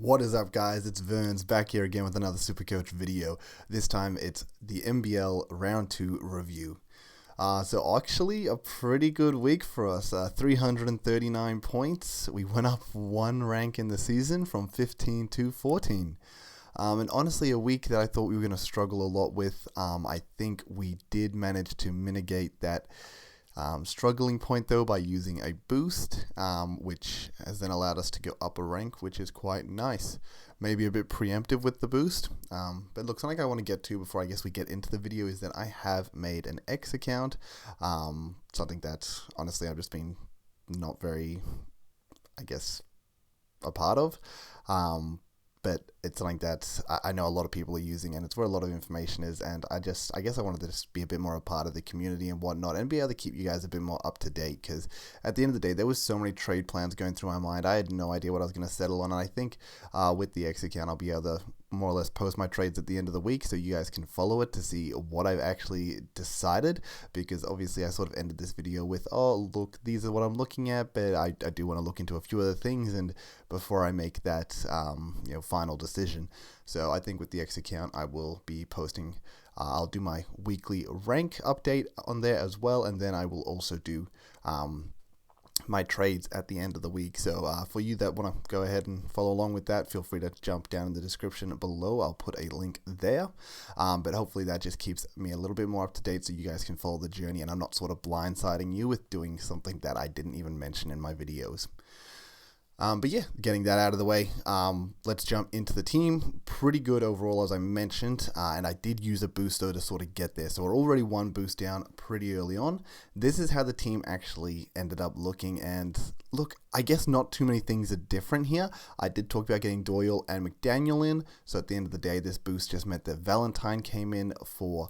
What is up, guys? It's Verns back here again with another Supercoach video. This time it's the NBL Round 2 review. So actually a pretty good week for us. 339 points. We went up one rank in the season from 15 to 14. And honestly, a week that I thought we were going to struggle a lot with. I think we did manage to mitigate that struggling point though by using a boost, which has then allowed us to go up a rank, which is quite nice. Maybe a bit preemptive with the boost, but look, something I want to get to before I guess we get into the video is that I have made an X account, something that honestly I've just been not very, I guess, a part of. But it's something that I know a lot of people are using, and it's where a lot of information is, and I guess I wanted to just be a bit more a part of the community and whatnot, and be able to keep you guys a bit more up to date, because at the end of the day, there was so many trade plans going through my mind. I had no idea what I was going to settle on, and I think with the X account, I'll be able to more or less post my trades at the end of the week, so you guys can follow it to see what I've actually decided, because obviously I sort of ended this video with, oh look, these are what I'm looking at, but I do want to look into a few other things, and before I make that final decision. So I think with the X account, I will be posting, I'll do my weekly rank update on there as well, and then I will also do my trades at the end of the week. So for you that want to go ahead and follow along with that, feel free to jump down in the description below. I'll put a link there, but hopefully that just keeps me a little bit more up to date so you guys can follow the journey, and I'm not sort of blindsiding you with doing something that I didn't even mention in my videos. But yeah, getting that out of the way, let's jump into the team. Pretty good overall, as I mentioned, and I did use a boost though to sort of get there. So we're already one boost down pretty early on. This is how the team actually ended up looking, and look, I guess not too many things are different here. I did talk about getting DOYLE and McDaniel in, so at the end of the day, this boost just meant that Valentine came in for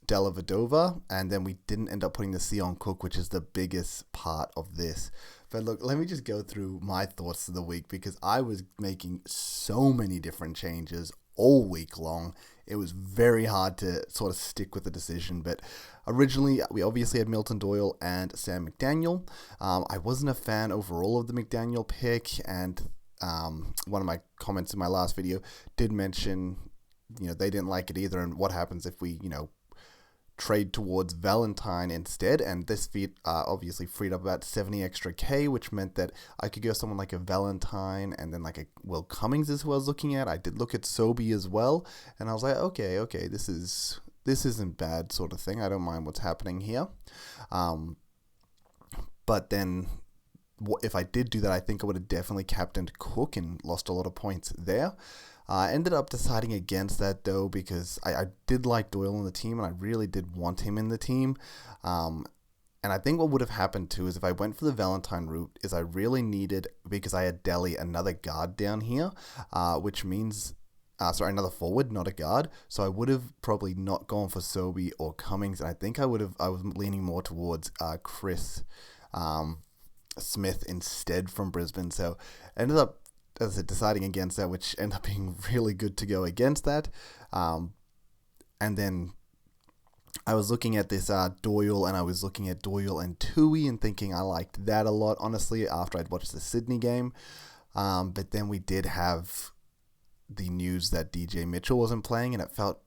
Della Vadova, and then we didn't end up putting the Sion Cook, which is the biggest part of this. But look, let me just go through my thoughts of the week, because I was making so many different changes all week long. It was very hard to sort of stick with the decision, but originally we obviously had Milton Doyle and Sam McDaniel. I wasn't a fan overall of the McDaniel pick, and one of my comments in my last video did mention, they didn't like it either, and what happens if we, trade towards Valentine instead, and this feat obviously freed up about 70 extra K, which meant that I could go someone like a Valentine, and then like a Will Cummings is who I was looking at. I did look at Sobey as well, and I was like, okay, this isn't bad sort of thing. I don't mind what's happening here. But then if I did do that, I think I would have definitely captained Cook and lost a lot of points there. I ended up deciding against that though, because I did like Doyle in the team, and I really did want him in the team. And I think what would have happened too is if I went for the Valentine route, is I really needed, because I had Delhi, another guard down here, which means, another forward, not a guard. So I would have probably not gone for Sobey or Cummings, and I think I was leaning more towards Chris Smith instead from Brisbane. So ended up, as I said, deciding against that, which ended up being really good to go against that. And then I was looking at this Doyle, and I was looking at Doyle and Tui and thinking I liked that a lot, honestly, after I'd watched the Sydney game. But then we did have the news that DJ Mitchell wasn't playing, and it felt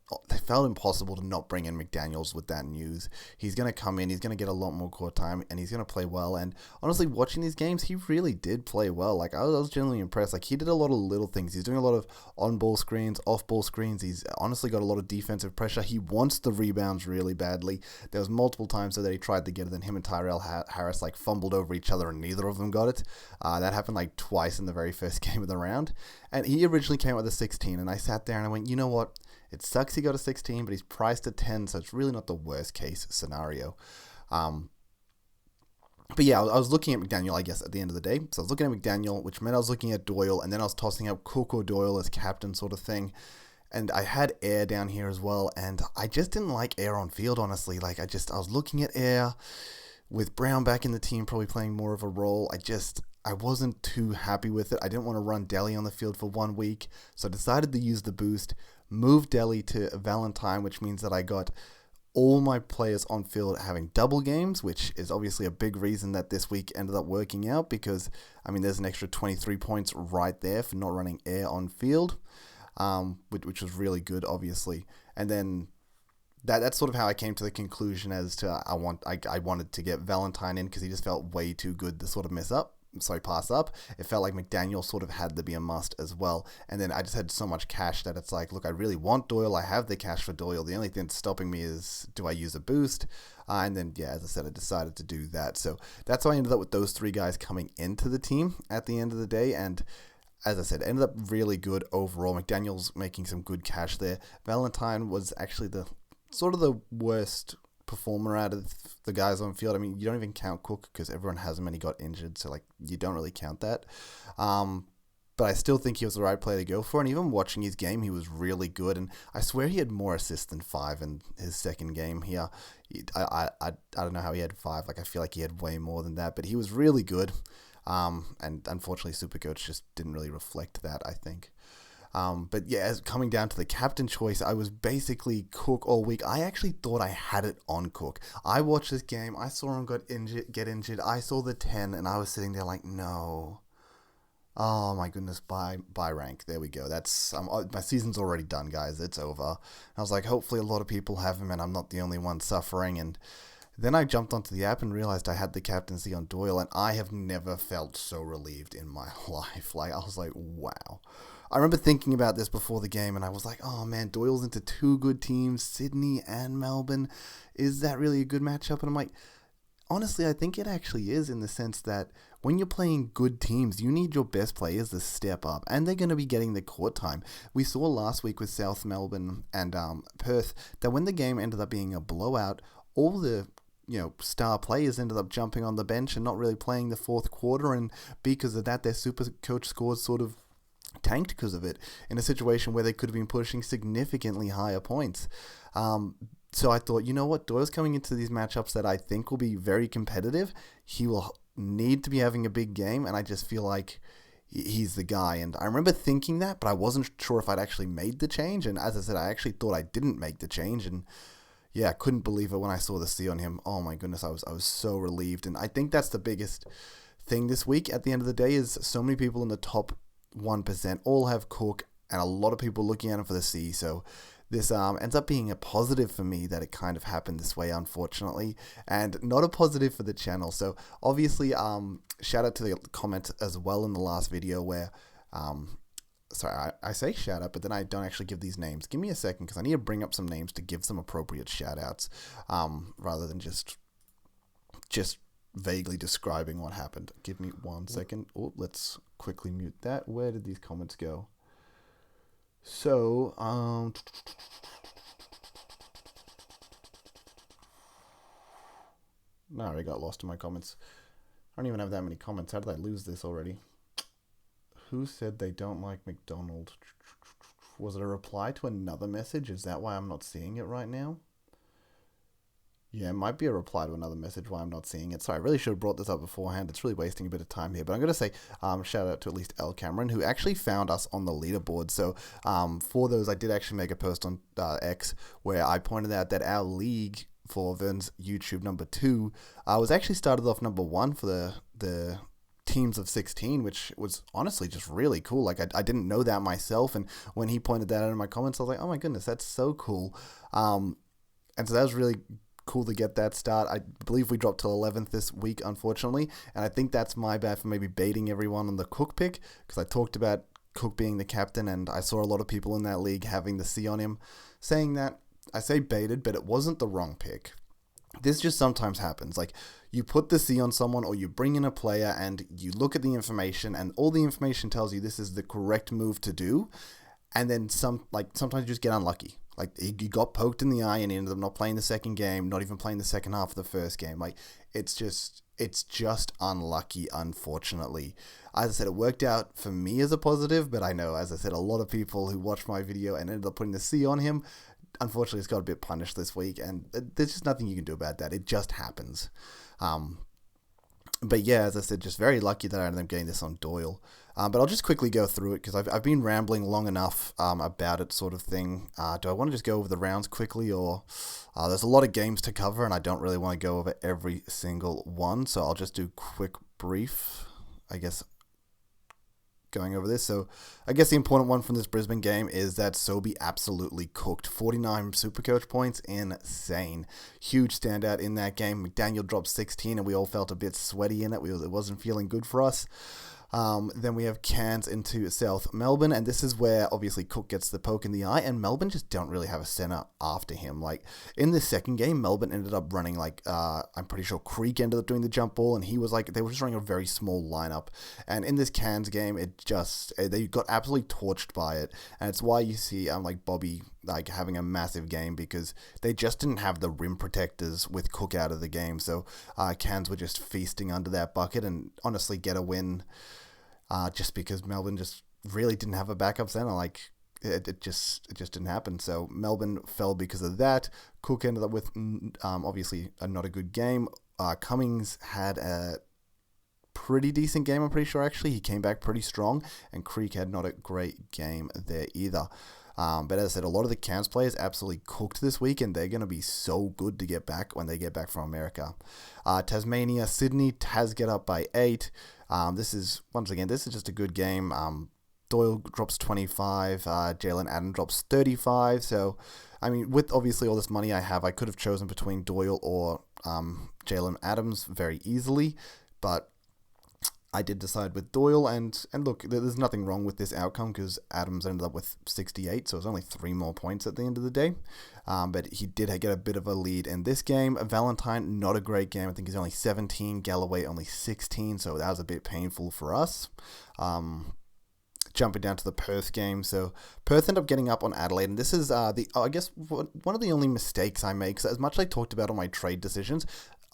impossible to not bring in McDaniels with that news. He's going to come in, he's going to get a lot more court time, and he's going to play well. And honestly, watching these games, he really did play well. Like, I was genuinely impressed. Like, he did a lot of little things. He's doing a lot of on-ball screens, off-ball screens. He's honestly got a lot of defensive pressure. He wants the rebounds really badly. There was multiple times that he tried to get it, then him and Tyrell Harris like fumbled over each other, and neither of them got it. That happened like twice in the very first game of the round. And he originally came out with a 16, and I sat there and I went, you know what? It sucks he got a 16, but he's priced at 10, so it's really not the worst case scenario. But yeah, I was looking at McDaniel, I guess, at the end of the day. So I was looking at McDaniel, which meant I was looking at Doyle, and then I was tossing up Cook or Doyle as captain sort of thing. And I had Air down here as well, and I just didn't like Air on field, honestly. Like, I was looking at Air with Brown back in the team, probably playing more of a role. I wasn't too happy with it. I didn't want to run Delhi on the field for 1 week, so I decided to use the boost, move Delhi to Valentine, which means that I got all my players on field having double games, which is obviously a big reason that this week ended up working out because, I mean, there's an extra 23 points right there for not running air on field, which was really good, obviously. And then that's sort of how I came to the conclusion as to I wanted to get Valentine in because he just felt way too good to sort of pass up. It felt like McDaniel sort of had to be a must as well. And then I just had so much cash that it's like, look, I really want Doyle. I have the cash for Doyle. The only thing that's stopping me is, do I use a boost? And then, yeah, as I said, I decided to do that. So that's how I ended up with those three guys coming into the team at the end of the day. And as I said, it ended up really good overall. McDaniel's making some good cash there. Valentine was actually the sort of the worst performer out of the guys on field. I mean, you don't even count Cook because everyone has him and he got injured, so like you don't really count that. But I still think he was the right player to go for, and even watching his game, he was really good. And I swear he had more assists than 5 in his second game here. I don't know how he had 5. Like I feel like he had way more than that, but he was really good. And unfortunately, Supercoach just didn't really reflect that, I think. But yeah, as coming down to the captain choice, I was basically Cook all week. I actually thought I had it on Cook. I watched this game. I saw him get injured. I saw the 10, and I was sitting there like, no. Oh my goodness, buy rank. There we go. That's my season's already done, guys. It's over. I was like, hopefully a lot of people have him, and I'm not the only one suffering. And then I jumped onto the app and realized I had the captaincy on Doyle, and I have never felt so relieved in my life. Like I was like, wow. I remember thinking about this before the game, and I was like, oh man, Doyle's into 2 good teams, Sydney and Melbourne. Is that really a good matchup? And I'm like, honestly, I think it actually is, in the sense that when you're playing good teams, you need your best players to step up, and they're going to be getting the court time. We saw last week with South Melbourne and Perth that when the game ended up being a blowout, all the star players ended up jumping on the bench and not really playing the fourth quarter, and because of that, their Supercoach scores sort of tanked because of it, in a situation where they could have been pushing significantly higher points. So I thought, you know what, Doyle's coming into these matchups that I think will be very competitive. He will need to be having a big game, and I just feel like he's the guy. And I remember thinking that, but I wasn't sure if I'd actually made the change. And as I said, I actually thought I didn't make the change, and yeah, I couldn't believe it when I saw the C on him. Oh my goodness, I was so relieved. And I think that's the biggest thing this week at the end of the day, is so many people in the top 1% all have Cook, and a lot of people looking at him for the C. So this ends up being a positive for me that it kind of happened this way, unfortunately, and not a positive for the channel. So obviously, shout out to the comment as well in the last video where, sorry, I say shout out, but then I don't actually give these names. Give me a second, because I need to bring up some names to give some appropriate shout outs, rather than just vaguely describing what happened. Give me 1 second. Oh, let's quickly mute that. Where did these comments go? So, no, I already got lost in my comments. I don't even have that many comments. How did I lose this already? Who said they don't like McDonald's? Was it a reply to another message? Is that why I'm not seeing it right now? Yeah, it might be a reply to another message why I'm not seeing it. Sorry, I really should have brought this up beforehand. It's really wasting a bit of time here. But I'm going to say shout out to at least L. Cameron, who actually found us on the leaderboard. So for those, I did actually make a post on X where I pointed out that our league for Vern's YouTube number 2 was actually started off number 1 for the teams of 16, which was honestly just really cool. Like I didn't know that myself. And when he pointed that out in my comments, I was like, oh my goodness, that's so cool. And so that was really cool to get that start. I believe we dropped to 11th this week, unfortunately, and I think that's my bad for maybe baiting everyone on the Cook pick, because I talked about Cook being the captain, and I saw a lot of people in that league having the C on him, saying that. I say baited, but it wasn't the wrong pick. This just sometimes happens. Like, you put the C on someone, or you bring in a player and you look at the information, and all the information tells you this is the correct move to do, and then sometimes you just get unlucky. Like, he got poked in the eye and he ended up not playing the second game, not even playing the second half of the first game. Like, it's just unlucky, unfortunately. As I said, it worked out for me as a positive, but I know, as I said, a lot of people who watched my video and ended up putting the C on him, unfortunately, it's got a bit punished this week, and there's just nothing you can do about that. It just happens. But yeah, as I said, just very lucky that I ended up getting this on Doyle. But I'll just quickly go through it because I've been rambling long enough about it, sort of thing. Do I want to just go over the rounds quickly, or there's a lot of games to cover and I don't really want to go over every single one, so I'll just do quick brief, I guess, going over this. So I guess the important one from this Brisbane game is that Sobey absolutely cooked. 49 Supercoach points, insane. Huge standout in that game. McDaniel dropped 16 and we all felt a bit sweaty in it. It wasn't feeling good for us. Then we have Cairns into South Melbourne, and this is where obviously Cook gets the poke in the eye, and Melbourne just don't really have a centre after him. Like in the second game, Melbourne ended up running I'm pretty sure Creek ended up doing the jump ball, and he was they were just running a very small lineup. And in this Cairns game, they got absolutely torched by it, and it's why you see Bobby having a massive game, because they just didn't have the rim protectors with Cook out of the game. So Cairns were just feasting under that bucket and honestly get a win. Just because Melbourne just really didn't have a backup center. It just didn't happen. So Melbourne fell because of that. Cook ended up with obviously not a good game. Cummings had a pretty decent game, I'm pretty sure, actually. He came back pretty strong, and Creek had not a great game there either. But as I said, a lot of the Cairns players absolutely cooked this week, and they're going to be so good to get back when they get back from America. Tasmania, Sydney, Tas get up by 8. This is just a good game. Doyle drops 25. Jalen Adam drops 35. So, with obviously all this money I have, I could have chosen between Doyle or Jalen Adams very easily, but I did decide with Doyle, and look, there's nothing wrong with this outcome because Adams ended up with 68, so it was only 3 more points at the end of the day. But he did get a bit of a lead in this game. Valentine, not a great game. I think he's only 17. Galloway only 16, so that was a bit painful for us. Jumping down to the Perth game. So Perth ended up getting up on Adelaide, and this is one of the only mistakes I make. So as much as I talked about on my trade decisions,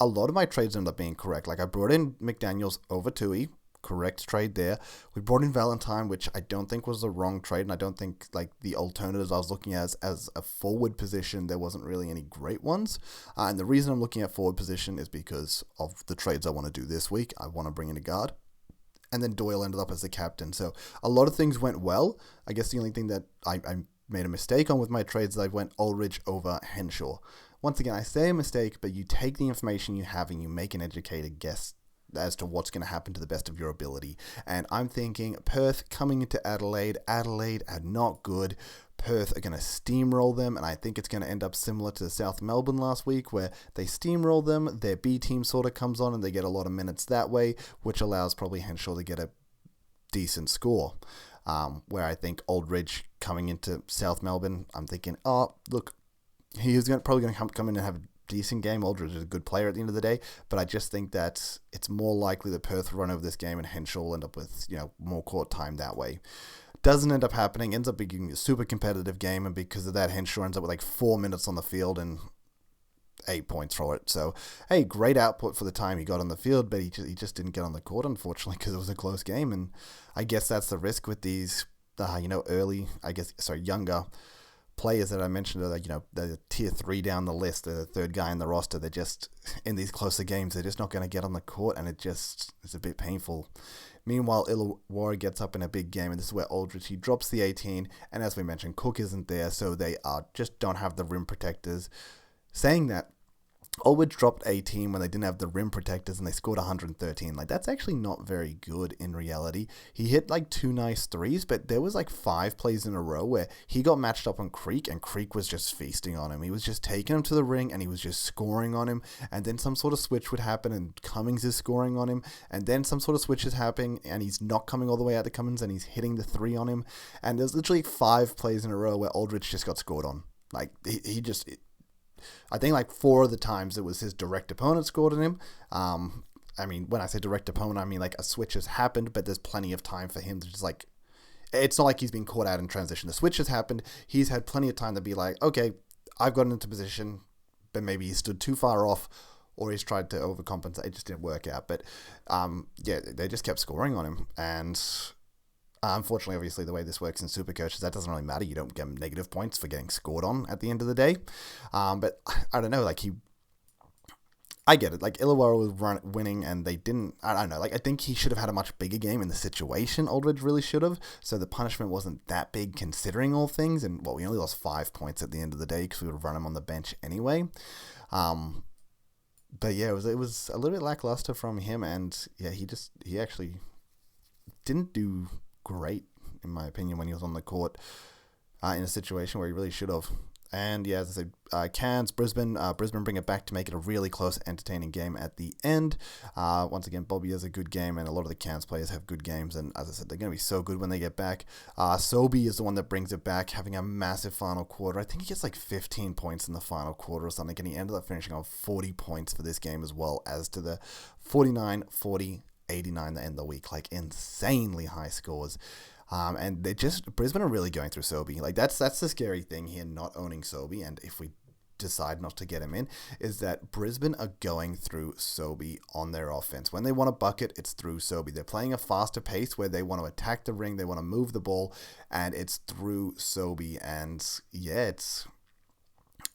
a lot of my trades ended up being correct. I brought in McDaniels over Tui, correct trade there. We brought in Valentine, which I don't think was the wrong trade, and I don't think the alternatives I was looking at as a forward position, there wasn't really any great ones. And the reason I'm looking at forward position is because of the trades I want to do this week. I want to bring in a guard. And then Doyle ended up as the captain. So a lot of things went well. I guess the only thing that I made a mistake on with my trades is I went Aldridge over Henshaw. Once again, I say a mistake, but you take the information you have and you make an educated guess as to what's going to happen to the best of your ability. And I'm thinking Perth coming into Adelaide. Adelaide are not good. Perth are going to steamroll them, and I think it's going to end up similar to South Melbourne last week, where they steamroll them, their B team sort of comes on, and they get a lot of minutes that way, which allows probably Henshaw to get a decent score. Where I think Aldridge coming into South Melbourne, I'm thinking, look, he's probably going to come in and have a decent game. Aldridge is a good player at the end of the day, but I just think that it's more likely that Perth run over this game and Henshaw will end up with more court time that way. Doesn't end up happening, ends up being a super competitive game, and because of that, Henshaw ends up with 4 minutes on the field and 8 points for it. So, hey, great output for the time he got on the field, but he just didn't get on the court, unfortunately, because it was a close game, and I guess that's the risk with these, younger players that I mentioned are the tier 3 down the list, the third guy in the roster. They're just in these closer games, they're just not going to get on the court, and it's a bit painful. Meanwhile, Illawarra gets up in a big game, and this is where Aldridge, he drops the 18, and as we mentioned, Cook isn't there, so they just don't have the rim protectors. Saying that, Aldridge dropped 18 when they didn't have the rim protectors, and they scored 113. That's actually not very good in reality. He hit 2 nice threes, but there was 5 plays in a row where he got matched up on Creek, and Creek was just feasting on him. He was just taking him to the ring, and he was just scoring on him, and then some sort of switch would happen, and Cummings is scoring on him, and then some sort of switch is happening, and he's not coming all the way out to Cummings, and he's hitting the 3 on him, and there's literally 5 plays in a row where Aldridge just got scored on. I think 4 of the times it was his direct opponent scored on him. When I say direct opponent, I mean a switch has happened, but there's plenty of time for him to just it's not like he's been caught out in transition. The switch has happened. He's had plenty of time to be okay, I've gotten into position, but maybe he stood too far off, or he's tried to overcompensate. It just didn't work out. But they just kept scoring on him, and unfortunately, obviously, the way this works in Supercoach is that doesn't really matter. You don't get negative points for getting scored on at the end of the day. But I don't know, I get it. Like, Illawarra was winning, and they didn't. I don't know. Like, I think he should have had a much bigger game in the situation. Aldridge really should have. So the punishment wasn't that big considering all things. And we only lost 5 points at the end of the day because we would have run him on the bench anyway. But yeah, it was a little bit lackluster from him, and yeah, he actually didn't do great in my opinion when he was on the court in a situation where he really should have. And yeah, as I said, Cairns, Brisbane bring it back to make it a really close, entertaining game at the end. Once again, Bobby has a good game, and a lot of the Cairns players have good games. And as I said, they're going to be so good when they get back. Sobey is the one that brings it back, having a massive final quarter. I think he gets like 15 points in the final quarter or something, and he ended up finishing on 40 points for this game as well as to the 49, 40, 89 that end the week. Like, insanely high scores. And Brisbane are really going through Sobey. Like, that's the scary thing here, not owning Sobey. And if we decide not to get him in, is that Brisbane are going through Sobey on their offense. When they want a bucket, it's through Sobey. They're playing a faster pace where they want to attack the ring, they want to move the ball, and it's through Sobey. And yeah,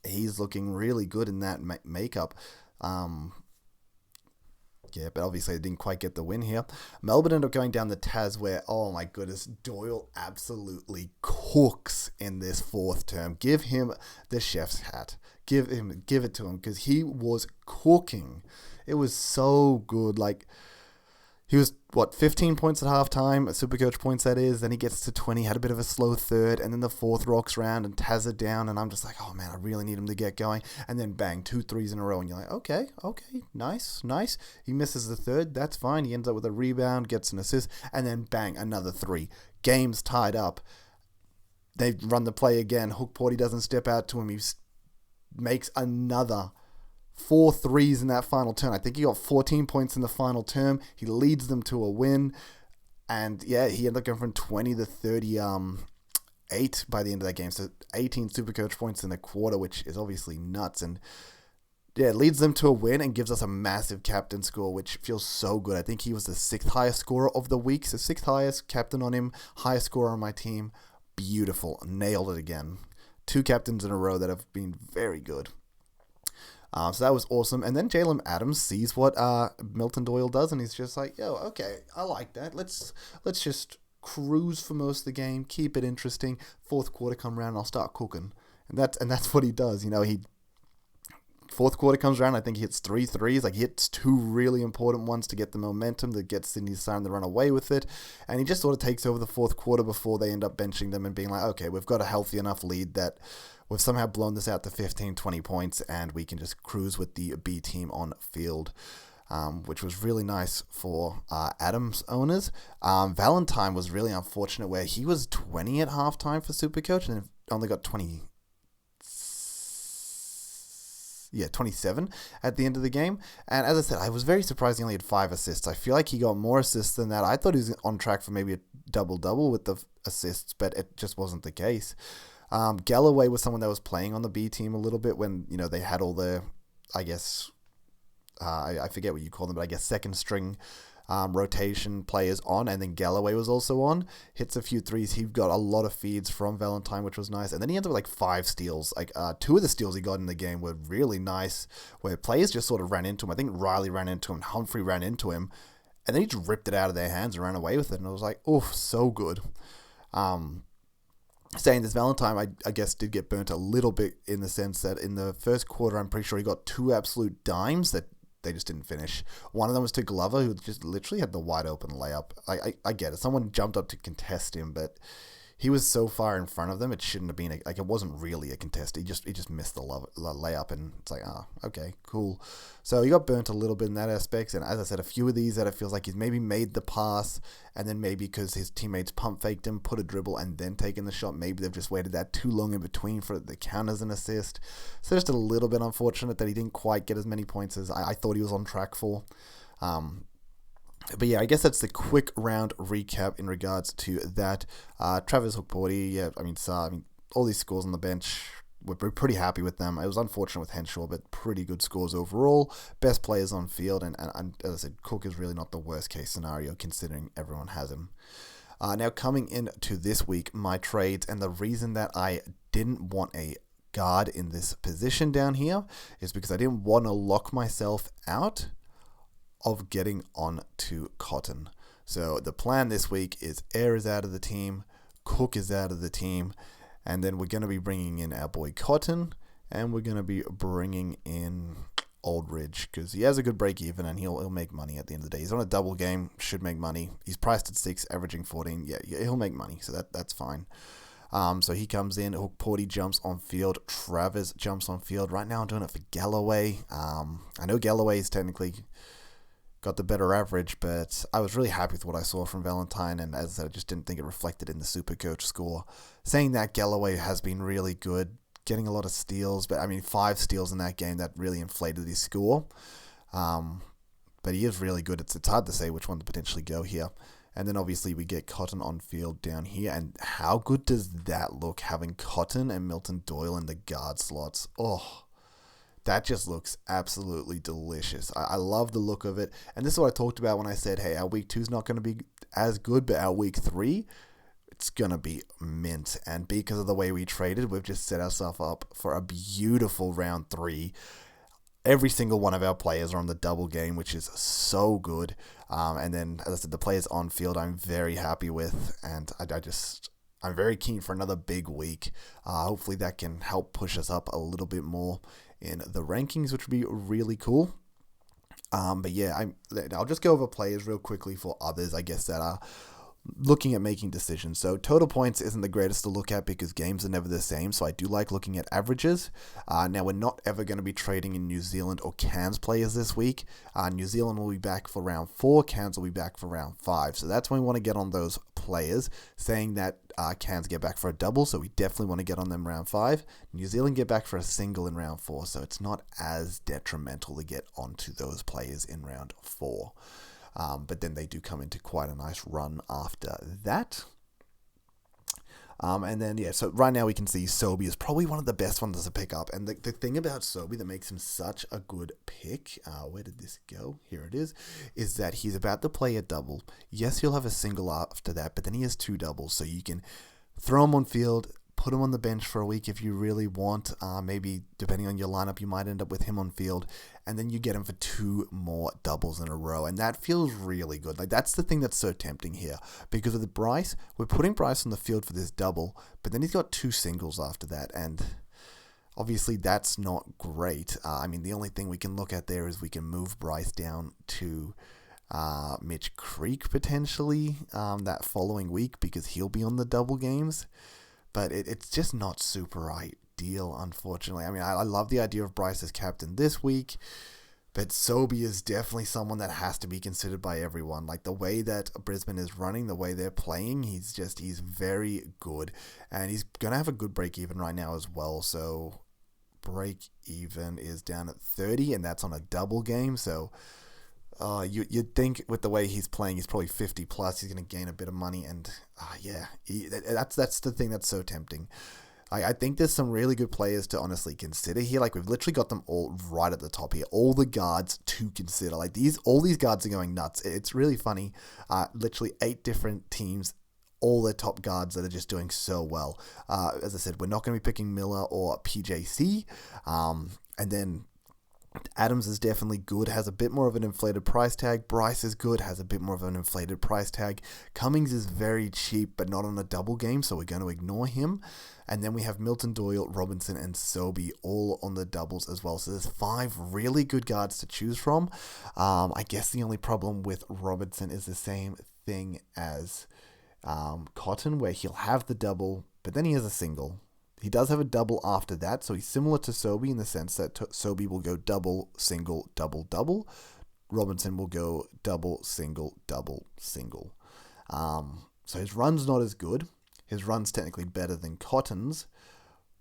he's looking really good in that makeup. Yeah, but obviously they didn't quite get the win here. Melbourne ended up going down the Taz where, oh my goodness, Doyle absolutely cooks in this fourth term. Give him the chef's hat. Give it to him, because he was cooking. It was so good. Like, he was, 15 points at halftime, Supercoach points that is, then he gets to 20, had a bit of a slow third, and then the fourth rocks round and Taz it down, and I'm just like, oh man, I really need him to get going, and then bang, 2 threes in a row, and you're like, okay, nice. He misses the third, that's fine, he ends up with a rebound, gets an assist, and then bang, another 3. Game's tied up. They run the play again, Hook Porty doesn't step out to him, he makes another 4 threes in that final term. I think he got 14 points in the final term. He leads them to a win. And yeah, he ended up going from 20 to 38 by the end of that game. So 18 Supercoach points in the quarter, which is obviously nuts. And yeah, it leads them to a win and gives us a massive captain score, which feels so good. I think he was the 6th highest scorer of the week. So 6th highest, captain on him, highest scorer on my team. Beautiful. Nailed it again. 2 captains in a row that have been very good. So that was awesome. And then Jalen Adams sees what Milton Doyle does, and he's just like, yo, okay, I like that. Let's just cruise for most of the game, keep it interesting. Fourth quarter come around, and I'll start cooking. And that's what he does. You know, fourth quarter comes around, I think he hits 3 threes. Like, he hits 2 really important ones to get the momentum that gets Sydney starting to run away with it. And he just sort of takes over the fourth quarter before they end up benching them and being like, okay, we've got a healthy enough lead that we've somehow blown this out to 15, 20 points, and we can just cruise with the B team on field, which was really nice for Adams owners. Valentine was really unfortunate where he was 20 at halftime for Supercoach and only got 27 at the end of the game. And as I said, I was very surprised he only had 5 assists. I feel like he got more assists than that. I thought he was on track for maybe a double-double with the assists, but it just wasn't the case. Galloway was someone that was playing on the B team a little bit when, you know, they had all the, I guess, I forget what you call them, but I guess second string rotation players on, and then Galloway was also on. Hits a few threes. He got a lot of feeds from Valentine, which was nice. And then he ended up with like 5 steals. Like 2 of the steals he got in the game were really nice, where players just sort of ran into him. I think Riley ran into him, Humphrey ran into him, and then he just ripped it out of their hands and ran away with it. And I was like, oof, so good. Saying this, Valentine, I guess, did get burnt a little bit in the sense that in the first quarter, I'm pretty sure he got 2 absolute dimes that they just didn't finish. One of them was to Glover, who just literally had the wide open layup. I get it. Someone jumped up to contest him, but he was so far in front of them, it shouldn't have been, it wasn't really a contest. He just missed the layup, and it's like, okay, cool. So he got burnt a little bit in that aspect, and as I said, a few of these that it feels like he's maybe made the pass, and then maybe because his teammates pump faked him, put a dribble, and then taken the shot, maybe they've just waited that too long in between for the count as an assist. So just a little bit unfortunate that he didn't quite get as many points as I thought he was on track for. But yeah, I guess that's the quick round recap in regards to that. Travis Hook Porty, all these scores on the bench, we're pretty happy with them. It was unfortunate with Henshaw, but pretty good scores overall. Best players on field, and as I said, Cook is really not the worst case scenario considering everyone has him. Now coming into this week, my trades, and the reason that I didn't want a guard in this position down here is because I didn't want to lock myself out of getting on to Cotton. So the plan this week is Air is out of the team, Cook is out of the team, and then we're going to be bringing in our boy Cotton, and we're going to be bringing in Aldridge because he has a good break even and he'll make money at the end of the day. He's on a double game, should make money. He's priced at 6, averaging 14. Yeah, he'll make money, so that's fine. So he comes in, Hook Porty jumps on field, Travers jumps on field. Right now I'm doing it for Galloway. I know Galloway's technically got the better average, but I was really happy with what I saw from Valentine, and as I said, I just didn't think it reflected in the Supercoach score. Saying that, Galloway has been really good, getting a lot of steals, but 5 steals in that game, that really inflated his score. But he is really good. It's hard to say which one to potentially go here. And then obviously we get Cotton on field down here, and how good does that look, having Cotton and Milton Doyle in the guard slots? Oh, that just looks absolutely delicious. I love the look of it. And this is what I talked about when I said, hey, our week 2 is not going to be as good, but our week 3, it's going to be mint. And because of the way we traded, we've just set ourselves up for a beautiful round 3. Every single one of our players are on the double game, which is so good. And then, as I said, the players on field I'm very happy with. And I'm very keen for another big week. Hopefully that can help push us up a little bit more in the rankings, which would be really cool. But yeah, I'll just go over players real quickly for others, I guess, that are looking at making decisions. So total points isn't the greatest to look at because games are never the same, so I do like looking at averages. Now, we're not ever going to be trading in New Zealand or Cairns players this week. New Zealand will be back for round 4, Cairns will be back for round 5, so that's when we want to get on those players, saying that Cairns get back for a double, so we definitely want to get on them round 5. New Zealand get back for a single in round 4, so it's not as detrimental to get onto those players in round 4. But then they do come into quite a nice run after that. And then, yeah, so right now we can see Sobey is probably one of the best ones to pick up. And the thing about Sobey that makes him such a good pick, where did this go? Here it is that he's about to play a double. Yes, he'll have a single after that, but then he has 2 doubles. So you can throw him on field, put him on the bench for a week if you really want. Maybe depending on your lineup, you might end up with him on field, and then you get him for 2 more doubles in a row, and that feels really good. Like, that's the thing that's so tempting here, because with Bryce, we're putting Bryce on the field for this double, but then he's got 2 singles after that, and obviously that's not great. The only thing we can look at there is we can move Bryce down to Mitch Creek potentially that following week, because he'll be on the double games. But it's just not super ideal, unfortunately. I love the idea of Bryce as captain this week, but Sobey is definitely someone that has to be considered by everyone. Like, the way that Brisbane is running, the way they're playing, he's very good. And he's going to have a good break-even right now as well. So break-even is down at 30, and that's on a double game. So you'd think with the way he's playing, he's probably 50 plus. He's going to gain a bit of money, and that's the thing that's so tempting. I think there's some really good players to honestly consider here. Like, we've literally got them all right at the top here. All the guards to consider. Like, all these guards are going nuts. It's really funny. Literally 8 different teams, all their top guards that are just doing so well. As I said, we're not going to be picking Miller or PJC, and then Adams is definitely good, has a bit more of an inflated price tag. Bryce is good, has a bit more of an inflated price tag. Cummings is very cheap, but not on a double game, so we're going to ignore him. And then we have Milton Doyle, Robinson, and Sobey all on the doubles as well. So there's 5 really good guards to choose from. I guess the only problem with Robinson is the same thing as Cotton, where he'll have the double, but then he has a single. He does have a double after that, so he's similar to Sobey in the sense that Sobey will go double, single, double, double. Robinson will go double, single, double, single. So his run's not as good. His run's technically better than Cotton's,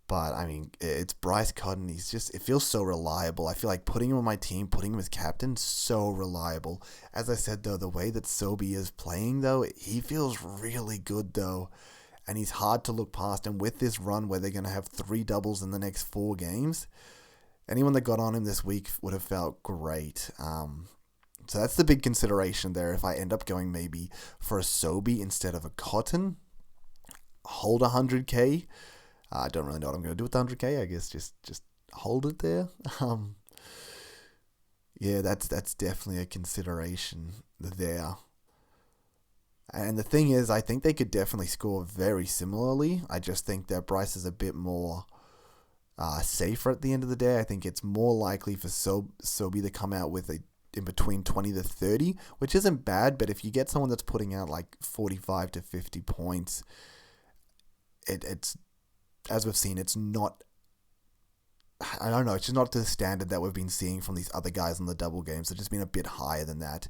but it's Bryce Cotton. It feels so reliable. I feel like putting him on my team, putting him as captain, so reliable. As I said, though, the way that Sobey is playing, though, he feels really good, though. And he's hard to look past. And with this run where they're going to have 3 doubles in the next 4 games, anyone that got on him this week would have felt great. So that's the big consideration there. If I end up going maybe for a Sobey instead of a Cotton, hold 100K. I don't really know what I'm going to do with the 100k. I guess just hold it there. Yeah, that's definitely a consideration there. And the thing is, I think they could definitely score very similarly. I just think that Bryce is a bit more safer at the end of the day. I think it's more likely for Sobi to come out with in between 20 to 30, which isn't bad, but if you get someone that's putting out like 45 to 50 points, it's, as we've seen, it's not, I don't know, it's just not to the standard that we've been seeing from these other guys in the double games. It's just been a bit higher than that,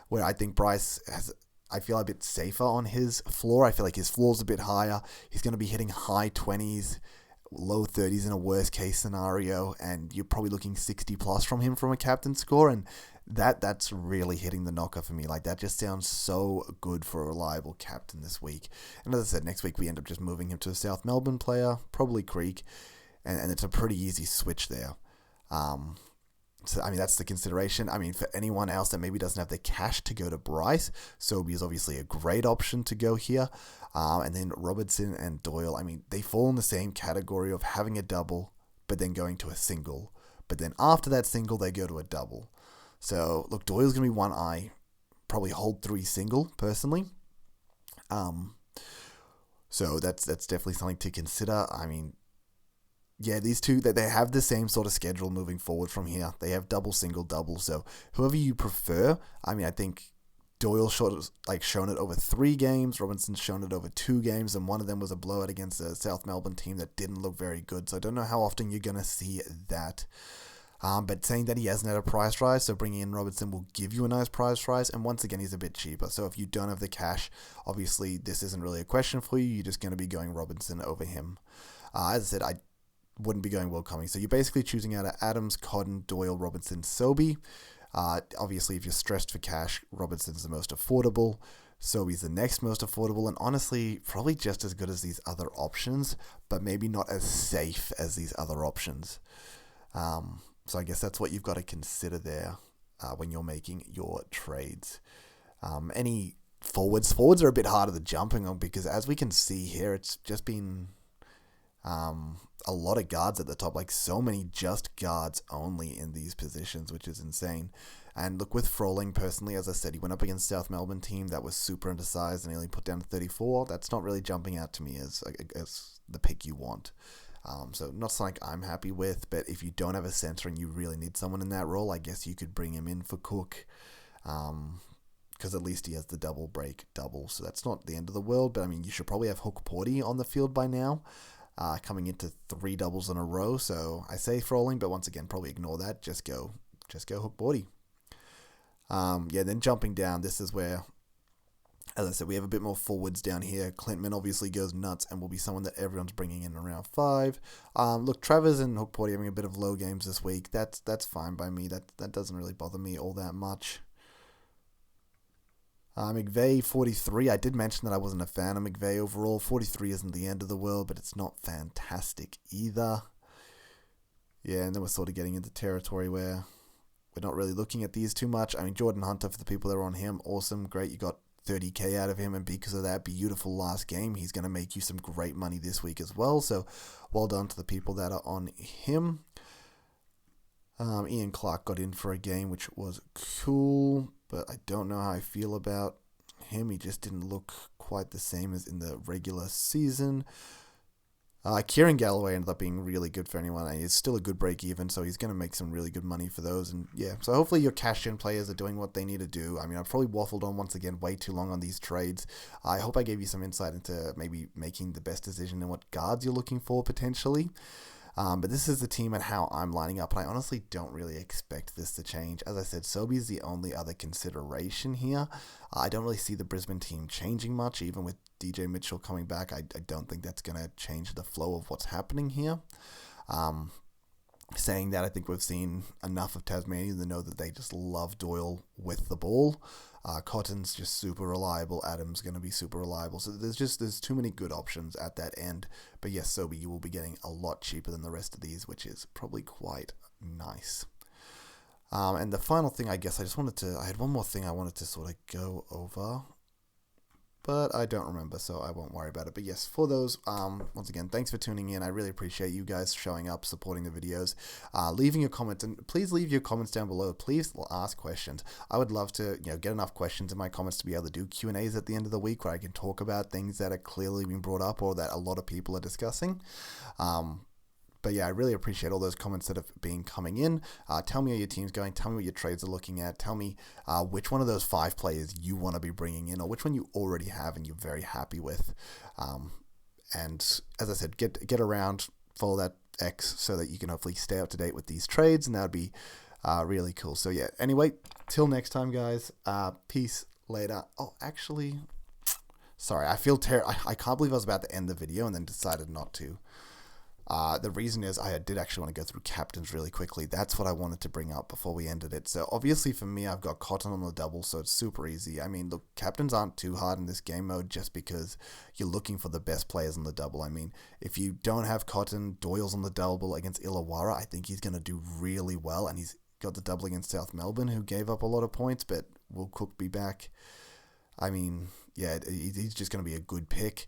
where I think Bryce has, I feel a bit safer on his floor. I feel like his floor's a bit higher. He's going to be hitting high 20s, low 30s in a worst case scenario, and you're probably looking 60 plus from him from a captain score, and that's really hitting the knocker for me. Like, that just sounds so good for a reliable captain this week. And as I said, next week we end up just moving him to a South Melbourne player, probably Creek, and it's a pretty easy switch there. So, I mean, that's the consideration. I mean, for anyone else that maybe doesn't have the cash to go to Bryce, Sobi is obviously a great option to go here. And then Robertson and Doyle, I mean, they fall in the same category of having a double, but then going to a single. But then after that single, they go to a double. So, look, Doyle's going to be one I probably hold 3 single, personally. So that's definitely something to consider. I mean, yeah, these two, they have the same sort of schedule moving forward from here. They have double, single, double. So whoever you prefer, I mean, I think Doyle shown it over 3 games. Robinson's shown it over 2 games, and one of them was a blowout against a South Melbourne team that didn't look very good. So I don't know how often you're going to see that. But saying that he hasn't had a price rise, so bringing in Robertson will give you a nice price rise, and once again, he's a bit cheaper. So if you don't have the cash, obviously this isn't really a question for you. You're just going to be going Robinson over him. As I said, I wouldn't be going Will Cummings. So you're basically choosing out of Adams, Cotton, Doyle, Robinson, Sobi. Obviously, if you're stressed for cash, Robinson's the most affordable. Sobi's the next most affordable, and honestly, probably just as good as these other options, but maybe not as safe as these other options. So I guess that's what you've got to consider there when you're making your trades. Any forwards? Forwards are a bit harder to jumping on because, as we can see here, it's just been a lot of guards at the top, like so many just guards only in these positions, which is insane. And look, with Froling, personally, as I said, he went up against South Melbourne team that was super undersized and he only put down to 34. That's not really jumping out to me as the pick you want. So not something I'm happy with, but if you don't have a center and you really need someone in that role, I guess you could bring him in for Cook, because at least he has the double break double, so that's not the end of the world. But I mean, you should probably have Hook Porty on the field by now, coming into 3 doubles in a row. So I say Froling, but once again, probably ignore that. Just go Hook Porty. Yeah, then jumping down, this is where, as I said, we have a bit more forwards down here. Clintman obviously goes nuts and will be someone that everyone's bringing in around 5. Look, Travers and Hook Porty having a bit of low games this week. That's fine by me. That doesn't really bother me all that much. McVeigh, 43. I did mention that I wasn't a fan of McVeigh overall. 43 isn't the end of the world, but it's not fantastic either. Yeah, and then we're sort of getting into territory where we're not really looking at these too much. I mean, Jordan Hunter, for the people that are on him, awesome, great. You got 30k out of him, and because of that beautiful last game, he's going to make you some great money this week as well. So well done to the people that are on him. Ian Clark got in for a game, which was cool, but I don't know how I feel about him. He just didn't look quite the same as in the regular season. Kieran Galloway ended up being really good for anyone. He's still a good break even, so he's going to make some really good money for those. And yeah, so hopefully your cash-in players are doing what they need to do. I mean, I've probably waffled on once again way too long on these trades. I hope I gave you some insight into maybe making the best decision and what guards you're looking for potentially. But this is the team and how I'm lining up, and I honestly don't really expect this to change. As I said, Sobi is the only other consideration here. I don't really see the Brisbane team changing much, even with DJ Mitchell coming back. I don't think that's going to change the flow of what's happening here. Saying that, I think we've seen enough of Tasmania to know that they just love Doyle with the ball. Cotton's just super reliable. Adams going to be super reliable. So there's too many good options at that end. But yes, Sobi, you will be getting a lot cheaper than the rest of these, which is probably quite nice. And the final thing, I guess, I had one more thing I wanted to sort of go over. but I don't remember, so I won't worry about it. But yes, for those, once again, thanks for tuning in. I really appreciate you guys showing up, supporting the videos, leaving your comments, and please leave your comments down below. Please ask questions. I would love to, get enough questions in my comments to be able to do Q&As at the end of the week where I can talk about things that are clearly being brought up or that a lot of people are discussing. But yeah, I really appreciate all those comments that have been coming in. Tell me how your team's going. Tell me what your trades are looking at. Tell me which one of those 5 players you want to be bringing in, or which one you already have and you're very happy with. And as I said, get around, follow that X so that you can hopefully stay up to date with these trades, and that would be really cool. So yeah, anyway, till next time, guys. Peace later. Oh, actually, sorry, I feel I can't believe I was about to end the video and then decided not to. The reason is I did actually want to go through captains really quickly. That's what I wanted to bring up before we ended it. So obviously for me, I've got Cotton on the double, so it's super easy. I mean, look, captains aren't too hard in this game mode just because you're looking for the best players on the double. I mean, if you don't have Cotton, Doyle's on the double against Illawarra. I think he's going to do really well, and he's got the double against South Melbourne, who gave up a lot of points, but will Cook be back? I mean, yeah, he's just going to be a good pick.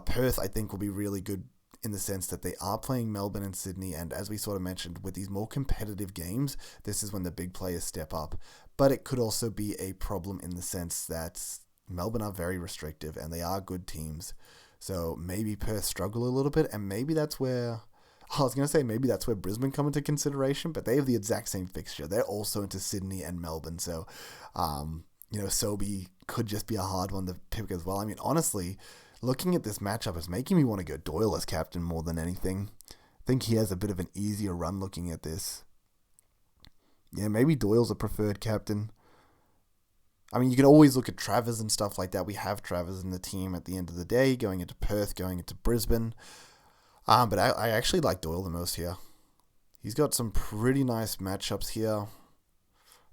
Perth, I think, will be really good in the sense that they are playing Melbourne and Sydney, and as we sort of mentioned, with these more competitive games, this is when the big players step up. But it could also be a problem in the sense that Melbourne are very restrictive, and they are good teams. So maybe Perth struggle a little bit, and maybe that's where... I was going to say maybe that's where Brisbane come into consideration, but they have the exact same fixture. They're also into Sydney and Melbourne, so, Sobey could just be a hard one to pick as well. I mean, honestly... looking at this matchup is making me want to go Doyle as captain more than anything. I think he has a bit of an easier run looking at this. Yeah, maybe Doyle's a preferred captain. I mean, you can always look at Travers and stuff like that. We have Travers in the team at the end of the day, going into Perth, going into Brisbane. But I actually like Doyle the most here. He's got some pretty nice matchups here.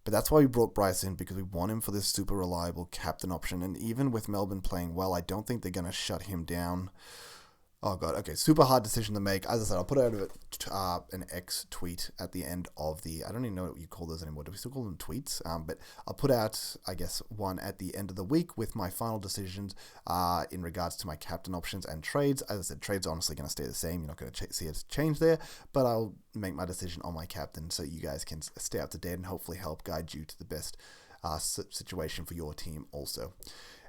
But that's why we brought Bryce in, because we want him for this super reliable captain option. And even with Melbourne playing well, I don't think they're going to shut him down. Oh, God. Okay, super hard decision to make. As I said, I'll put out an X tweet at the end of the... I don't even know what you call those anymore. Do we still call them tweets? But I'll put out, I guess, one at the end of the week with my final decisions in regards to my captain options and trades. As I said, trades are honestly going to stay the same. You're not going to see it change there. But I'll make my decision on my captain so you guys can stay up to date and hopefully help guide you to the best situation for your team also.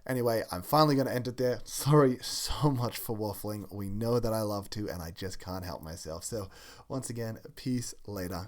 Anyway, I'm finally going to end it there. Sorry so much for waffling. We know that I love to, and I just can't help myself. So, once again, peace later.